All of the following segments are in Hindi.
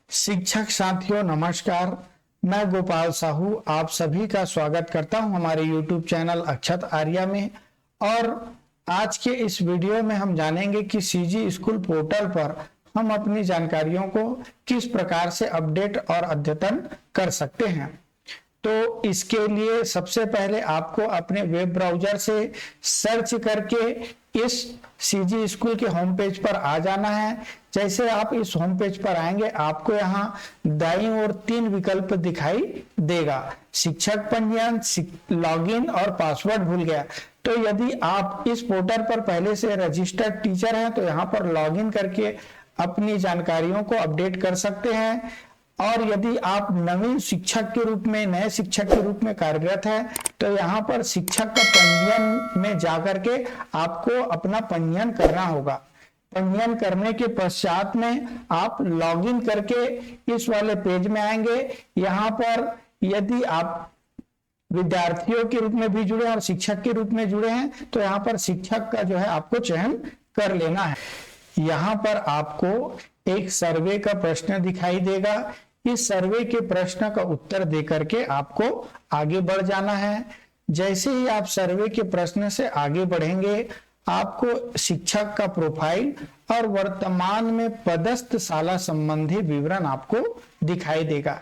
शिक्षक साथियों नमस्कार। मैं गोपाल साहू आप सभी का स्वागत करता हूं हमारे YouTube चैनल अक्षत आर्या में। और आज के इस वीडियो में हम जानेंगे कि सीजी स्कूल पोर्टल पर हम अपनी जानकारियों को किस प्रकार से अपडेट और अद्यतन कर सकते हैं। तो इसके लिए सबसे पहले आपको अपने वेब ब्राउजर से सर्च करके इस सीजी स्कूल के होम पेज पर आ जाना है। जैसे आप इस होम पेज पर आएंगे आपको यहाँ दाईं ओर 3 विकल्प दिखाई देगा, शिक्षक पंजीयन, लॉगिन और पासवर्ड भूल गया। तो यदि आप इस पोर्टल पर पहले से रजिस्टर्ड टीचर हैं तो यहाँ पर लॉगिन करके अपनी जानकारियों को अपडेट कर सकते हैं। और यदि आप नवीन शिक्षक के रूप में, नए शिक्षक के रूप में कार्यरत हैं तो यहाँ पर शिक्षक का पंजीयन में जाकर के आपको अपना पंजीयन करना होगा। पंजीयन करने के पश्चात में आप लॉगिन करके इस वाले पेज में आएंगे। यहाँ पर यदि आप विद्यार्थियों के रूप में भी जुड़े और शिक्षक के रूप में जुड़े हैं तो यहाँ पर शिक्षक का जो है आपको चयन कर लेना है। यहाँ पर आपको एक सर्वे का प्रश्न दिखाई देगा। इस सर्वे के प्रश्न का उत्तर देकर के आपको आगे बढ़ जाना है। जैसे ही आप सर्वे के प्रश्न से आगे बढ़ेंगे आपको शिक्षक का प्रोफाइल और वर्तमान में पदस्थ शाला संबंधी विवरण आपको दिखाई देगा।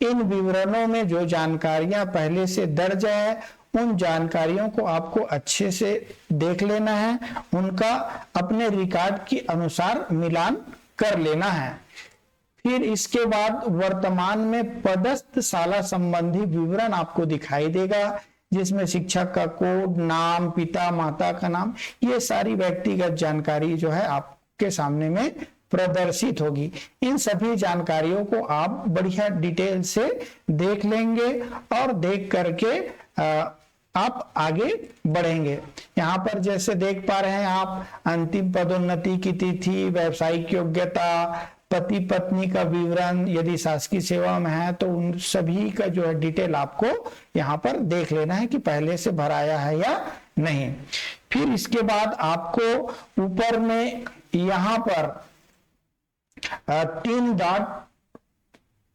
इन विवरणों में जो जानकारियां पहले से दर्ज है उन जानकारियों को आपको अच्छे से देख लेना है, उनका अपने रिकॉर्ड के अनुसार मिलान कर लेना है। फिर इसके बाद वर्तमान में पदस्थ शाला संबंधी विवरण आपको दिखाई देगा, जिसमें शिक्षक का कोड, नाम, पिता माता का नाम, ये सारी व्यक्तिगत जानकारी जो है आपके सामने में प्रदर्शित होगी। इन सभी जानकारियों को आप बढ़िया डिटेल से देख लेंगे और देख करके आप आगे बढ़ेंगे। यहाँ पर जैसे देख पा रहे हैं आप अंतिम पदोन्नति की तिथि, व्यावसायिक योग्यता, पति पत्नी का विवरण, यदि शासकीय सेवा में है तो उन सभी का जो है डिटेल आपको यहाँ पर देख लेना है कि पहले से भराया है या नहीं। फिर इसके बाद आपको ऊपर में यहाँ पर 3 डॉट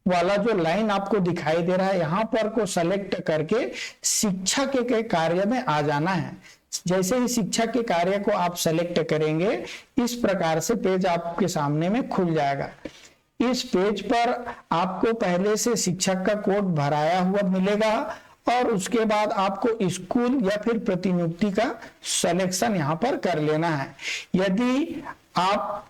वाला जो लाइन आपको दिखाई दे रहा है यहाँ पर को सेलेक्ट करके शिक्षक के कार्य में आ जाना है। जैसे ही शिक्षक के कार्य को आप सेलेक्ट करेंगे इस प्रकार से पेज आपके सामने में खुल जाएगा। इस पेज पर आपको पहले से शिक्षक का कोड भराया हुआ मिलेगा और उसके बाद आपको स्कूल या फिर प्रतिनियुक्ति का सिलेक्शन यहाँ पर कर लेना है। यदि आप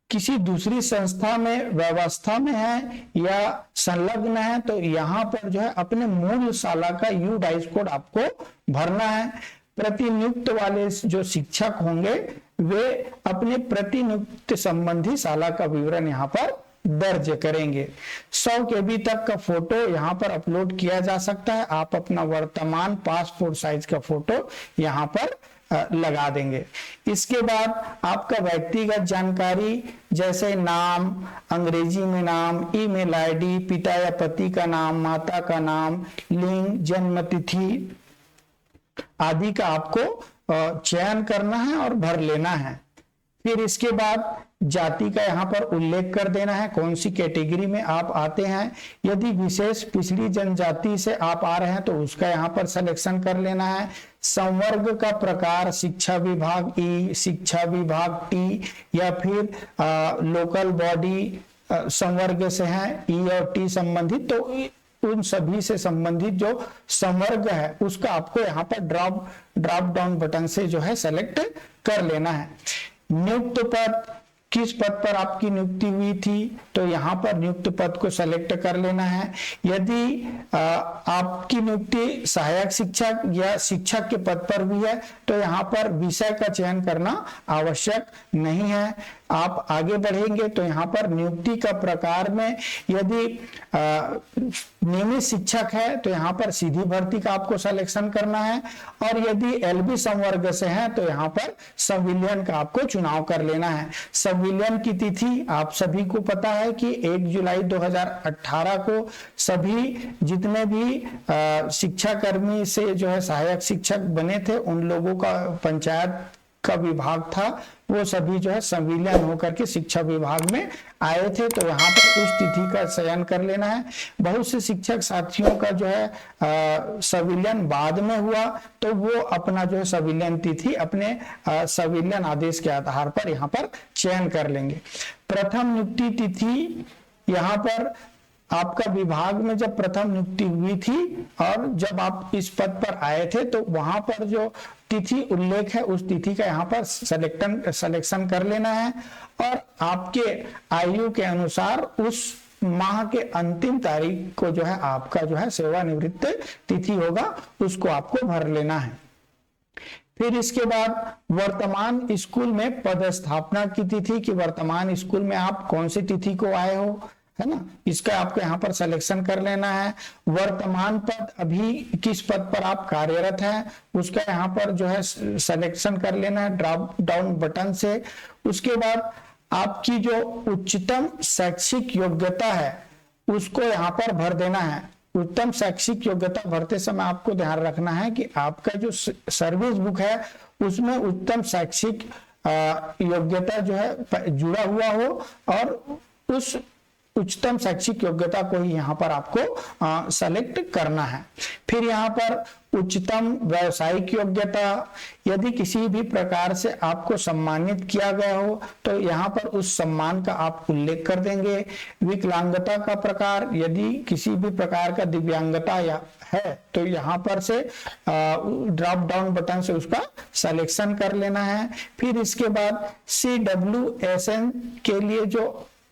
किसी दूसरी संस्था में, व्यवस्था में है या संलग्न है तो यहाँ पर जो है अपने मूल शाला का U/DICE कोड आपको भरना है। प्रतिनियुक्त वाले जो शिक्षक होंगे वे अपने प्रतिनियुक्त संबंधी शाला का विवरण यहाँ पर दर्ज करेंगे। 100 KB तक का फोटो यहाँ पर अपलोड किया जा सकता है। आप अपना वर्तमान पासपोर्ट साइज का फोटो यहाँ पर लगा देंगे। इसके बाद आपका व्यक्तिगत जानकारी जैसे नाम, अंग्रेजी में नाम, ईमेल ID, पिता या पति का नाम, माता का नाम, लिंग, जन्म तिथि आदि का आपको चयन करना है और भर लेना है। फिर इसके बाद जाति का यहाँ पर उल्लेख कर देना है, कौन सी कैटेगरी में आप आते हैं। यदि विशेष पिछड़ी जनजाति से आप आ रहे हैं तो उसका यहाँ पर सिलेक्शन कर लेना है। संवर्ग का प्रकार शिक्षा विभाग E, शिक्षा विभाग T या फिर लोकल बॉडी संवर्ग से है E और T संबंधित, तो उन सभी से संबंधित जो संवर्ग है उसका आपको यहाँ पर ड्रॉप डाउन बटन से जो है सेलेक्ट कर लेना है। नियुक्त पद, किस पद पर आपकी नियुक्ति हुई थी तो यहाँ पर नियुक्त पद को सेलेक्ट कर लेना है। यदि आपकी नियुक्ति सहायक शिक्षक या शिक्षक के पद पर हुई है तो यहाँ पर विषय का चयन करना आवश्यक नहीं है। आप आगे बढ़ेंगे तो यहाँ पर नियुक्ति का प्रकार में यदि नियमित शिक्षक है तो यहाँ पर सीधी भर्ती का आपको सिलेक्शन करना है और यदि LB संवर्ग से है तो यहाँ पर संविलियन का आपको चुनाव कर लेना है। संविलियन की तिथि आप सभी को पता है कि 1 जुलाई 2018 को सभी जितने भी शिक्षा कर्मी से जो है सहायक शिक्षक बने थे उन लोगों का पंचायत का विभाग था वो सभी जो है संविलियन होकर के शिक्षा विभाग में आए थे। तो यहाँ पर उस तिथि का चयन कर लेना है। बहुत से शिक्षक साथियों का जो है संविलियन बाद में हुआ, तो वो अपना जो है संविलियन तिथि अपने संविलियन आदेश के आधार पर यहाँ पर चयन कर लेंगे। प्रथम नियुक्ति तिथि यहाँ पर आपका विभाग में जब प्रथम नियुक्ति हुई थी और जब आप इस पद पर आए थे, तो वहां पर जो तिथि उल्लेख है उस तिथि का यहाँ पर सिलेक्शन कर लेना है और आपके आयु के अनुसार उस माह के अंतिम तारीख को जो है आपका जो है सेवानिवृत्त तिथि होगा, उसको आपको भर लेना है। फिर इसके बाद वर्तमान स्कूल में पदस्थापना की तिथि, कि वर्तमान स्कूल में आप कौन सी तिथि को आए हो, है ना, इसका आपको यहाँ पर सिलेक्शन कर लेना है। वर्तमान पद, अभी किस पद पर आप कार्यरत हैं, उसका यहाँ पर जो है सिलेक्शन कर लेना है ड्रॉप डाउन बटन से। उसके बाद आपकी जो उच्चतम शैक्षिक योग्यता है उसको यहाँ पर भर देना है। उत्तम शैक्षिक योग्यता भरते समय आपको ध्यान रखना है कि आपका जो सर्विस बुक है उसमें उत्तम शैक्षिक योग्यता जो है जुड़ा हुआ हो और उस उच्चतम शैक्षिक योग्यता को ही यहाँ पर आपको सेलेक्ट करना है। फिर यहाँ पर उच्चतम व्यावसायिक योग्यता, यदि किसी भी प्रकार से आपको सम्मानित किया गया हो तो यहाँ पर उस सम्मान का आप उल्लेख कर देंगे। विकलांगता का प्रकार, यदि किसी भी प्रकार का दिव्यांगता या है तो यहाँ पर से ड्रॉप डाउन बटन से उसका सिलेक्शन कर लेना है। फिर इसके बाद CWSN के लिए जो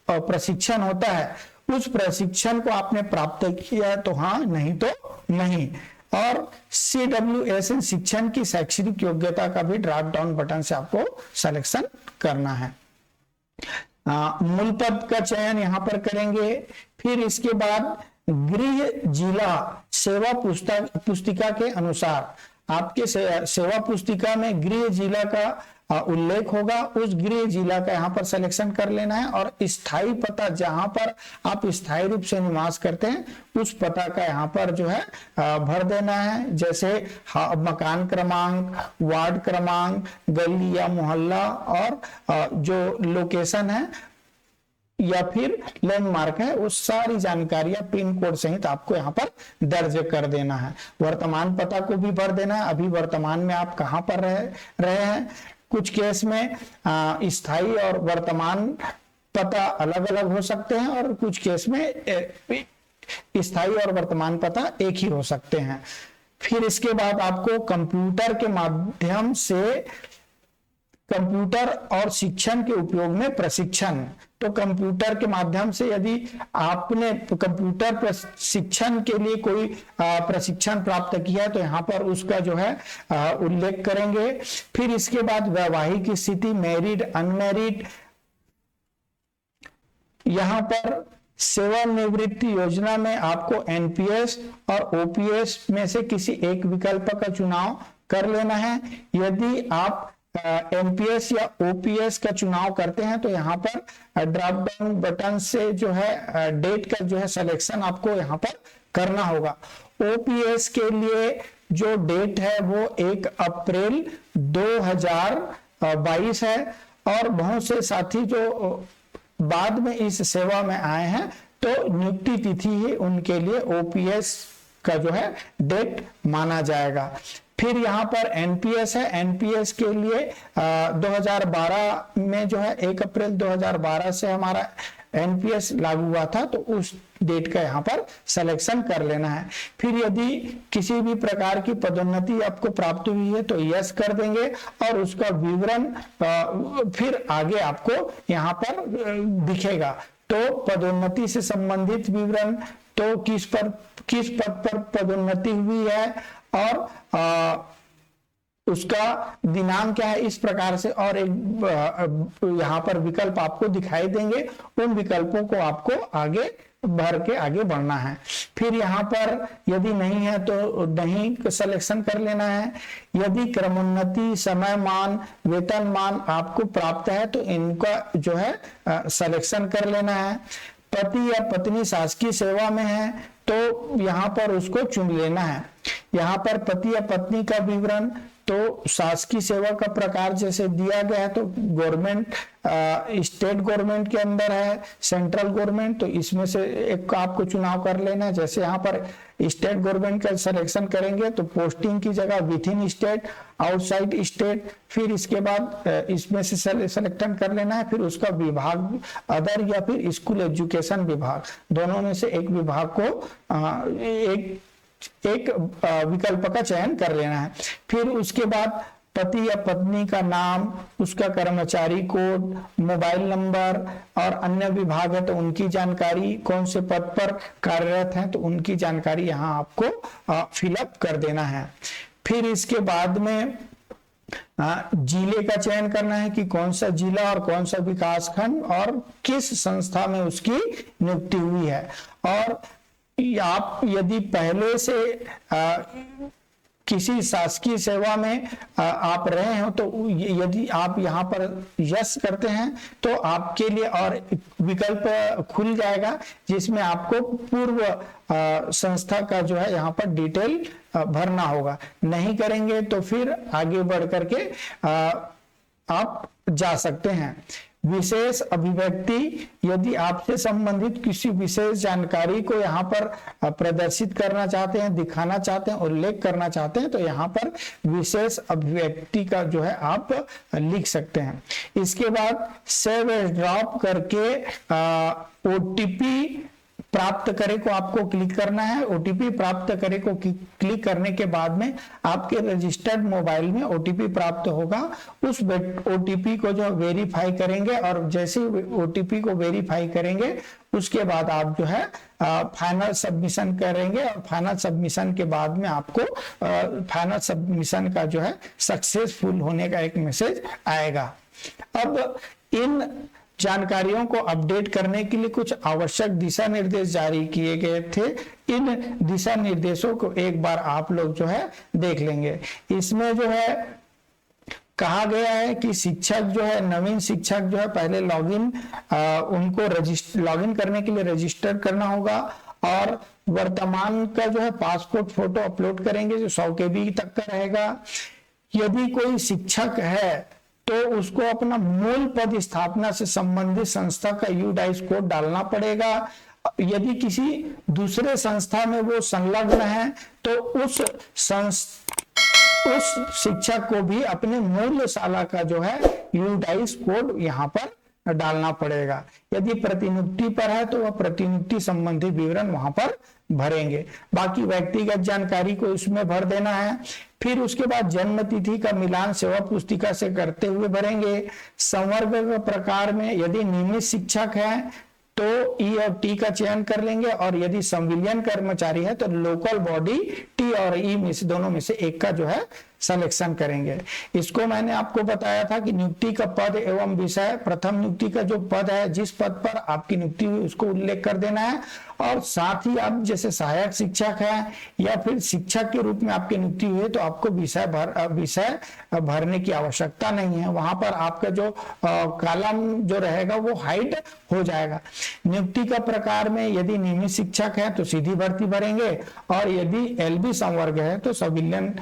प्रशिक्षण होता है उस प्रशिक्षण को आपने प्राप्त किया तो हाँ, नहीं तो नहीं। और CWSN शिक्षण की शैक्षणिक योग्यता का भी ड्रॉप डाउन बटन से आपको सिलेक्शन करना है। मूल पद का चयन यहाँ पर करेंगे। फिर इसके बाद गृह जिला सेवा पुस्तिका के अनुसार आपके सेवा पुस्तिका में गृह जिला का उल्लेख होगा, उस गृह जिला का यहाँ पर सिलेक्शन कर लेना है और स्थायी पता जहां पर आप स्थायी रूप से निवास करते हैं उस पता का यहाँ पर जो है भर देना है। जैसे मकान क्रमांक, वार्ड क्रमांक, गली या मोहल्ला और जो लोकेशन है या फिर लैंडमार्क है, वो सारी जानकारियां पिन कोड सहित आपको यहाँ पर दर्ज कर देना है। वर्तमान पता को भी भर देना है, अभी वर्तमान में आप कहाँ पर रहे हैं। कुछ केस में स्थायी और वर्तमान पता अलग अलग हो सकते हैं और कुछ केस में स्थायी और वर्तमान पता एक ही हो सकते हैं। फिर इसके बाद आपको कंप्यूटर के माध्यम से कंप्यूटर और शिक्षण के उपयोग में प्रशिक्षण, तो कंप्यूटर के माध्यम से यदि आपने कंप्यूटर प्रशिक्षण के लिए कोई प्रशिक्षण प्राप्त किया तो यहाँ पर उसका जो है उल्लेख करेंगे। फिर इसके बाद वैवाहिक स्थिति, मैरिड, अनमैरिड, यहाँ पर सेवानिवृत्ति योजना में आपको NPS और OPS में से किसी एक विकल्प का चुनाव कर लेना है। यदि आप NPS या OPS का चुनाव करते हैं तो यहाँ पर ड्रॉप डाउन बटन से जो है डेट का जो है सिलेक्शन आपको यहाँ पर करना होगा। OPS के लिए जो डेट है वो 1 अप्रैल 2022 है और बहुत से साथी जो बाद में इस सेवा में आए हैं तो नियुक्ति तिथि ही उनके लिए OPS का जो है डेट माना जाएगा। फिर यहाँ पर NPS है, NPS के लिए 2012 में जो है 1 अप्रैल 2012 से हमारा NPS लागू हुआ था तो उस डेट का यहाँ पर सिलेक्शन कर लेना है। फिर यदि किसी भी प्रकार की पदोन्नति आपको प्राप्त हुई है तो यस कर देंगे और उसका विवरण फिर आगे आपको यहाँ पर दिखेगा। तो पदोन्नति से संबंधित विवरण, तो किस पद पर पदोन्नति हुई है और उसका दिनांक क्या है, इस प्रकार से और एक यहाँ पर विकल्प आपको दिखाई देंगे। उन विकल्पों को आपको आगे भर के आगे बढ़ना है। फिर यहाँ पर यदि नहीं है तो नहीं सिलेक्शन कर लेना है। यदि क्रमोन्नति, समय मान, वेतन मान आपको प्राप्त है तो इनका जो है सिलेक्शन कर लेना है। पति या पत्नी शासकीय सेवा में है तो यहाँ पर उसको चुन लेना है। यहाँ पर पति या पत्नी का विवरण, तो तो शासकीय सेवा का प्रकार जैसे दिया गया है, तो गवर्नमेंट स्टेट गवर्नमेंट के अंदर है, सेंट्रल गवर्नमेंट, तो इसमें से एक आपको चुनाव कर लेना है। जैसे यहाँ पर स्टेट गवर्नमेंट का सिलेक्शन करेंगे तो पोस्टिंग की जगह with in state, outside state, फिर इसके बाद इसमें से सिलेक्शन कर लेना है। फिर उसका विभाग अदर या फिर स्कूल एजुकेशन विभाग, दोनों में से एक विभाग को एक विकल्प का चयन कर लेना है। फिर उसके बाद पति या पत्नी का नाम, उसका कर्मचारी कोड, मोबाइल नंबर और अन्य विभाग है तो उनकी जानकारी, कौन से पद पर कार्यरत हैं तो उनकी जानकारी यहाँ आपको फिलअप कर देना है। फिर इसके बाद में जिले का चयन करना है कि कौन सा जिला और कौन सा विकास खंड और किस संस्था में उसकी नियुक्ति हुई है। और आप यदि पहले से किसी शासकीय सेवा में आप रहे हो तो यदि आप यहाँ पर यस करते हैं तो आपके लिए और विकल्प खुल जाएगा जिसमें आपको पूर्व संस्था का जो है यहाँ पर डिटेल भरना होगा। नहीं करेंगे तो फिर आगे बढ़ करके आप जा सकते हैं। विशेष अभिव्यक्ति, यदि आपसे संबंधित किसी विशेष जानकारी को यहाँ पर प्रदर्शित करना चाहते हैं, दिखाना चाहते हैं, उल्लेख करना चाहते हैं तो यहाँ पर विशेष अभिव्यक्ति का जो है आप लिख सकते हैं। इसके बाद सेव एज ड्रॉप करके ओटीपी प्राप्त करे को आपको क्लिक करना है। ओटीपी प्राप्त करे को क्लिक करने के बाद में आपके रजिस्टर्ड मोबाइल में ओटीपी प्राप्त होगा। उस ओटीपी को जो वेरीफाई करेंगे और जैसे ओटीपी को वेरीफाई करेंगे उसके बाद आप जो है फाइनल सबमिशन करेंगे और फाइनल सबमिशन के बाद में आपको फाइनल सबमिशन का जो है सक्सेसफुल होने का एक मैसेज आएगा। अब इन जानकारियों को अपडेट करने के लिए कुछ आवश्यक दिशा निर्देश जारी किए गए थे। इन दिशा निर्देशों को एक बार आप लोग जो है देख लेंगे। इसमें जो है कहा गया है कि शिक्षक जो है, नवीन शिक्षक जो है पहले उनको लॉगिन करने के लिए रजिस्टर करना होगा और वर्तमान का जो है पासपोर्ट फोटो अपलोड करेंगे जो 100 KB तक का रहेगा। यदि कोई शिक्षक है तो उसको अपना मूल पद स्थापना से संबंधित संस्था का यूडाइस कोड डालना पड़ेगा। यदि किसी दूसरे संस्था में वो संलग्न है तो उस शिक्षक को भी अपने मूल शाला का जो है यूडाइस कोड यहाँ पर डालना पड़ेगा। यदि प्रतिनियुक्ति पर है तो वह प्रतिनियुक्ति संबंधी विवरण वहां पर भरेंगे। बाकी व्यक्तिगत जानकारी को इसमें भर देना है। फिर उसके बाद जन्म तिथि का मिलान सेवा पुस्तिका से करते हुए भरेंगे। संवर्ग प्रकार में यदि नियमित शिक्षक है तो ई और टी का चयन कर लेंगे और यदि संविलियन कर्मचारी है तो लोकल बॉडी टी और ई में से दोनों में से एक का जो है सिलेक्शन करेंगे। इसको मैंने आपको बताया था कि नियुक्ति का पद एवं विषय, प्रथम नियुक्ति का जो पद है, जिस पद पर आपकी नियुक्ति हुई उसको उल्लेख कर देना है और साथ ही आप जैसे सहायक शिक्षक है या फिर शिक्षक के रूप में आपकी नियुक्ति हुई है तो आपको विषय भरने की आवश्यकता नहीं है। वहां पर आपका जो कॉलम जो रहेगा वो हाइड हो जाएगा। नियुक्ति का प्रकार में यदि नियमित शिक्षक है तो सीधी भर्ती भरेंगे और यदि एलबी संवर्ग है तो सविलियन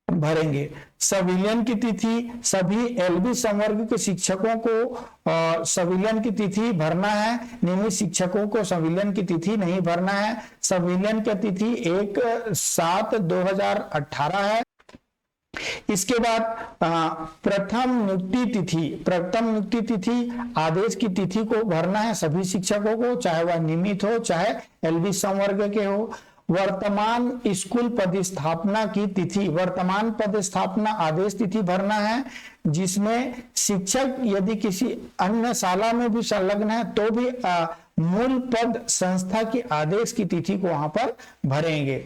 भरेंगे। सविलियन की तिथि, सभी एलबी संवर्ग के शिक्षकों को सविलियन की तिथि भरना है। नियमित शिक्षकों को सविलियन की तिथि नहीं भरना है। सविलियन की तिथि 1/7/2018 है। इसके बाद प्रथम नियुक्ति तिथि आदेश की तिथि को भरना है सभी शिक्षकों को, चाहे वह नियमित हो चाहे एलबी संवर्ग के हो। वर्तमान स्कूल पदस्थापना की तिथि, वर्तमान पदस्थापना आदेश तिथि भरना है जिसमें शिक्षक यदि किसी अन्य शाला में भी संलग्न है तो भी मूल पद संस्था की आदेश की तिथि को वहां पर भरेंगे।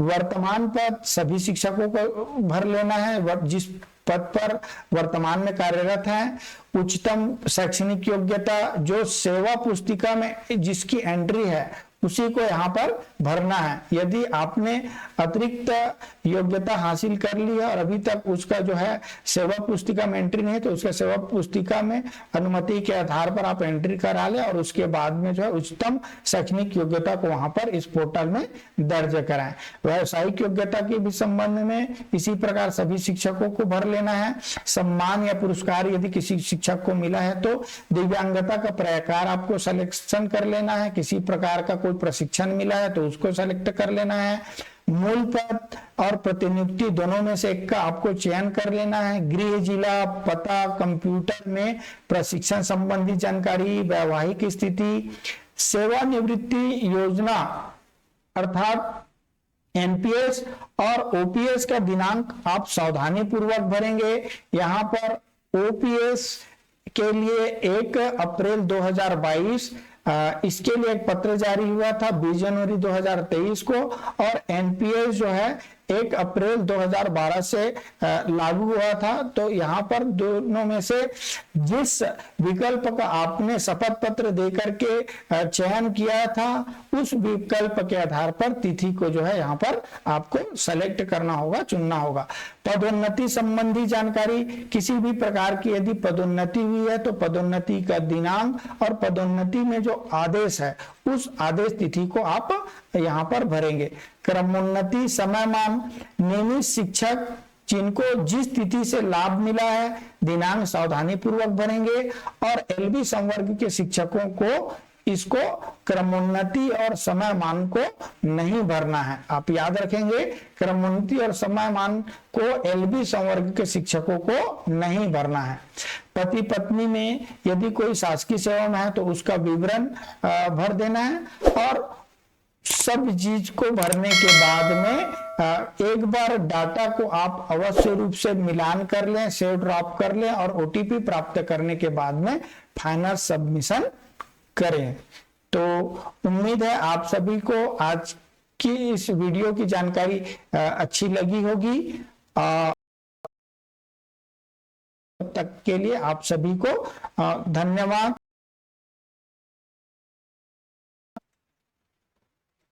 वर्तमान पद सभी शिक्षकों को भर लेना है जिस पद पर वर्तमान में कार्यरत है। उच्चतम शैक्षणिक योग्यता, जो सेवा पुस्तिका में जिसकी एंट्री है उसी को यहाँ पर भरना है। यदि आपने अतिरिक्त योग्यता हासिल कर ली है और अभी तक उसका जो है सेवा पुस्तिका में एंट्री नहीं, तो उसका सेवा पुस्तिका में अनुमति के आधार पर आप एंट्री करा लें और उसके बाद में जो है उच्चतम शैक्षणिक योग्यता को वहां पर इस पोर्टल में दर्ज कराएं। व्यावसायिक योग्यता के भी संबंध में इसी प्रकार सभी शिक्षकों को भर लेना है। सम्मान या पुरस्कार यदि किसी शिक्षक को मिला है तो दिव्यांगता का प्रकार आपको सिलेक्शन कर लेना है। किसी प्रकार का कोई प्रशिक्षण मिला है तो उसको सेलेक्ट कर लेना है। मूल पद और प्रतिनियुक्ति दोनों में से एक का आपको चयन कर लेना है। गृह जिला पता, कंप्यूटर में प्रशिक्षण संबंधी जानकारी, वैवाहिक स्थिति, सेवानिवृत्ति योजना अर्थात एनपीएस और ओपीएस का दिनांक आप सावधानी पूर्वक भरेंगे। यहाँ पर ओपीएस के लिए 1 अप्रैल 2022 इसके लिए एक पत्र जारी हुआ था 20 जनवरी 2023 को, और एनपीएस जो है 1 अप्रैल 2012 से लागू हुआ था। तो यहाँ पर दोनों में से जिस विकल्प का आपने शपथ पत्र देकर के चयन किया था उस विकल्प के आधार पर तिथि को जो है यहाँ पर आपको सेलेक्ट करना होगा, चुनना होगा। पदोन्नति संबंधी जानकारी, किसी भी प्रकार की यदि पदोन्नति हुई है तो पदोन्नति का दिनांक और पदोन्नति में जो आदेश है उस आदेश तिथि को आप यहाँ पर भरेंगे। क्रमोन्नति समयमान, नियमित शिक्षक जिनको जिस तिथि से लाभ मिला है दिनांक सावधानी पूर्वक भरेंगे, और एलबी संवर्ग के शिक्षकों को इसको क्रमोन्नति और समयमान को नहीं भरना है। आप याद रखेंगे, क्रमोन्नति और समयमान को एलबी संवर्ग के शिक्षकों को नहीं भरना है। पति पत्नी में यदि कोई शासकीय सेवा में है तो उसका विवरण भर देना है, और सब चीज को भरने के बाद में एक बार डाटा को आप अवश्य रूप से मिलान कर लें, सेव ड्रॉप कर लें और ओटीपी प्राप्त करने के बाद में फाइनल सबमिशन करें। तो उम्मीद है आप सभी को आज की इस वीडियो की जानकारी अच्छी लगी होगी। तब तक के लिए आप सभी को धन्यवाद।